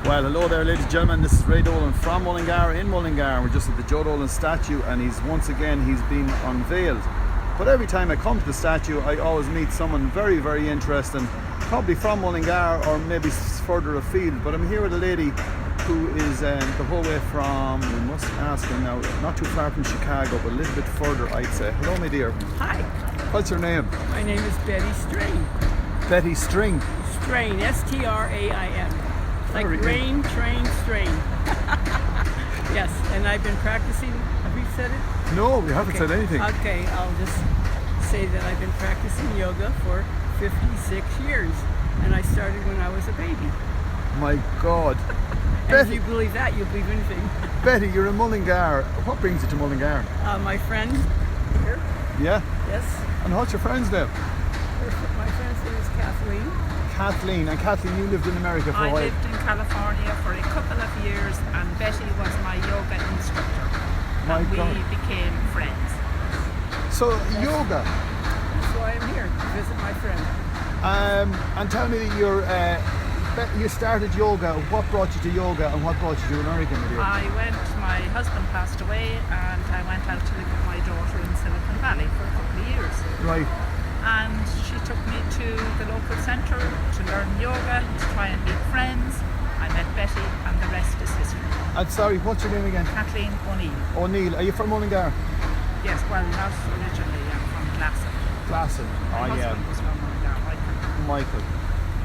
Well, hello there, ladies and gentlemen. This is Ray Dolan from Mullingar in Mullingar. We're just at the Joe Dolan statue, and he's been unveiled. But every time I come to the statue, I always meet someone very, very interesting, probably from Mullingar or maybe further afield. But I'm here with a lady who is the whole way from, we must ask her now, not too far from Chicago, but a little bit further, I'd say. Hello, my dear. Hi, What's your name? my name is Betty Strain. Betty String. Strain, S-T-R-A-I-N. Like Very good. rain, train, strain. Yes, and I've been practicing. Have you said it? No, we haven't said anything. Okay, I'll just say that I've been practicing yoga for 56 years. And I started when I was a baby. My God. And if Betty, you believe that, you'll believe anything. Betty, you're in Mullingar. What brings you to Mullingar? My friend here, Yeah? yes. And what's your friend's name? My friend's name is Kathleen. Kathleen. And Kathleen, you lived in America for a I while. lived in California for a couple of years, and Betty was my yoga instructor. My and God. we became friends. So, yoga. That's why I'm here, to visit my friend. And tell me, you started yoga. What brought you to yoga and what brought you to America, my dear? My husband passed away, and I went out to live with my daughter in Silicon Valley for a couple of years. Right. And she took me to the local centre to learn yoga, to try and meet friends. I met Betty, and the rest is history. And sorry, what's your name again? Kathleen O'Neill. O'Neill. Are you from Mullingar? Yes, well, not originally. I'm from Glasson. Glasson. My Oh, yeah. husband was from Mullingar, Michael. Michael.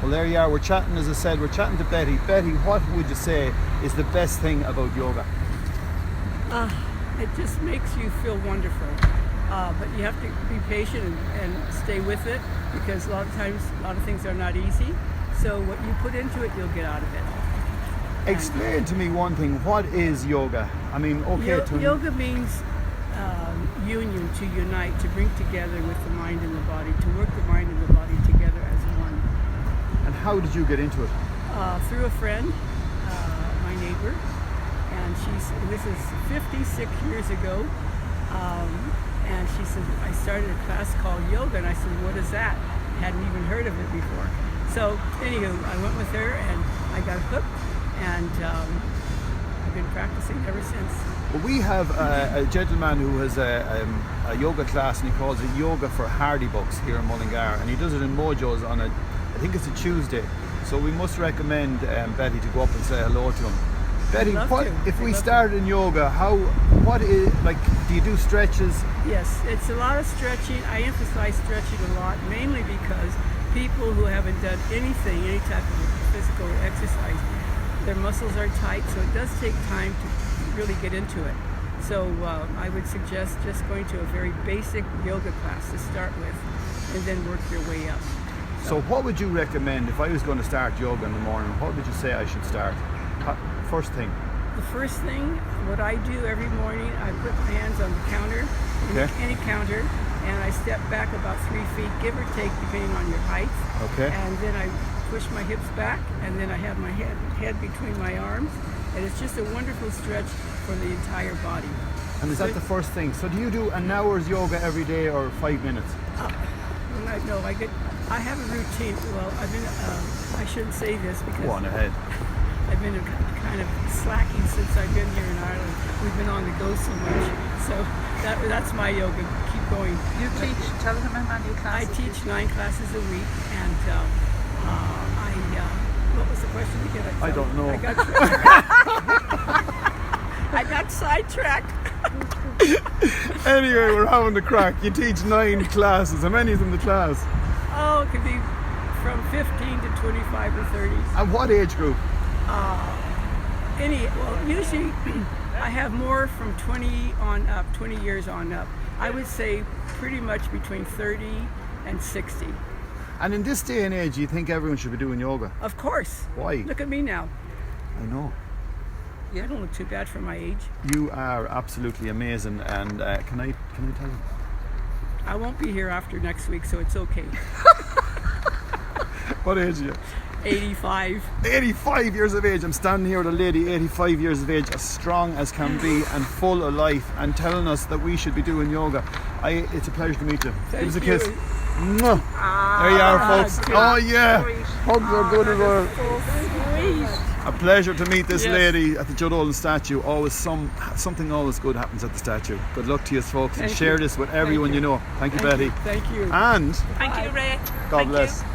Well, there you are. We're chatting, as I said, we're chatting to Betty. Betty, what would you say is the best thing about yoga? It just makes you feel wonderful. But you have to be patient and stay with it, because a lot of times a lot of things are not easy. So what you put into it, you'll get out of it. Explain to me one thing. What is yoga? I mean, okay, Yoga means union, to unite, to bring together with the mind and the body, to work the mind and the body together as one. And how did you get into it? Through a friend, my neighbor, and this is 56 years ago. And she said, I started a class called yoga, and I said, what is that? Hadn't even heard of it before. So anywho, I went with her and I got hooked, and I've been practicing ever since. Well, we have a gentleman who has a yoga class, and he calls it Yoga for Hardy Bucks here in Mullingar, and he does it in Mojo's on I think it's a Tuesday. So we must recommend Betty to go up and say hello to him. Betty, love what to. if we I'd love started in yoga? Do you do stretches? Yes, it's a lot of stretching. I emphasize stretching a lot, mainly because people who haven't done anything, any type of physical exercise, their muscles are tight, so it does take time to really get into it. So I would suggest just going to a very basic yoga class to start with, and then work your way up. So what would you recommend if I was going to start yoga in the morning? What would you say I should start? First thing. The first thing, what I do every morning, I put my hands on the counter, Okay. any counter, and I step back about 3 feet, give or take, depending on your height. Okay. And then I push my hips back, and then I have my head between my arms, and it's just a wonderful stretch for the entire body. And is that the first thing? So do you do an hour's yoga every day or 5 minutes? No, I have a routine. Well, I shouldn't say this because Go on ahead. I've been kind of slacking since I've been here in Ireland. We've been on the go so much. So that's my yoga. Keep going. You teach, tell them how many I classes. teach 9 classes a week, and what was the question again? I don't know. I got sidetracked. Anyway, we're having the crack. You teach 9 classes. How many is in the class? Oh, it could be from 15 to 25 or 30. And what age group? Usually I have more from 20 on up, 20 years on up. I would say pretty much between 30 and 60. And in this day and age, you think everyone should be doing yoga? Of course. Why? Look at me now. I know. I don't look too bad for my age. You are absolutely amazing. And can I tell you? I won't be here after next week, so it's okay. What age are you? 85. 85 years of age. I'm standing here with a lady, 85 years of age, as strong as can be and full of life, and telling us that we should be doing yoga. It's a pleasure to meet you. Give us a kiss. Mwah. There you are, folks. good. Oh yeah. Sweet. Hugs are good as well. So sweet. A pleasure to meet this Yes. lady at the Judd Olin statue. Always something always good happens at the statue. Good luck to you folks, and Thank share you. this with Thank everyone you. you know. Thank you, Betty. Thank you. And Thank you, Ray. God Thank bless. You.